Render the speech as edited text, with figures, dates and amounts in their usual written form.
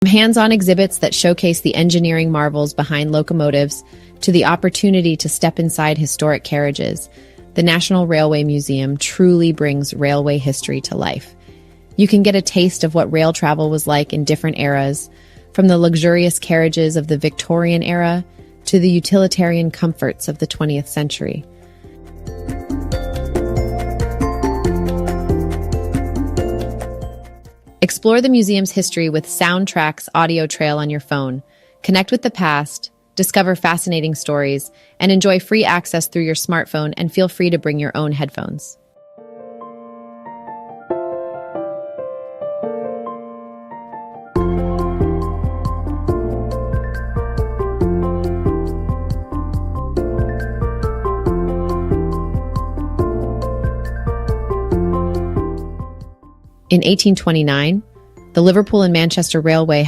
hands-on exhibits that showcase the engineering marvels behind locomotives to the opportunity to step inside historic carriages, the National Railway Museum truly brings railway history to life. You can get a taste of what rail travel was like in different eras, from the luxurious carriages of the Victorian era to the utilitarian comforts of the 20th century. Explore the museum's history with Soundtrack's audio trail on your phone. Connect with the past, discover fascinating stories, and enjoy free access through your smartphone, and feel free to bring your own headphones. In 1829, the Liverpool and Manchester Railway had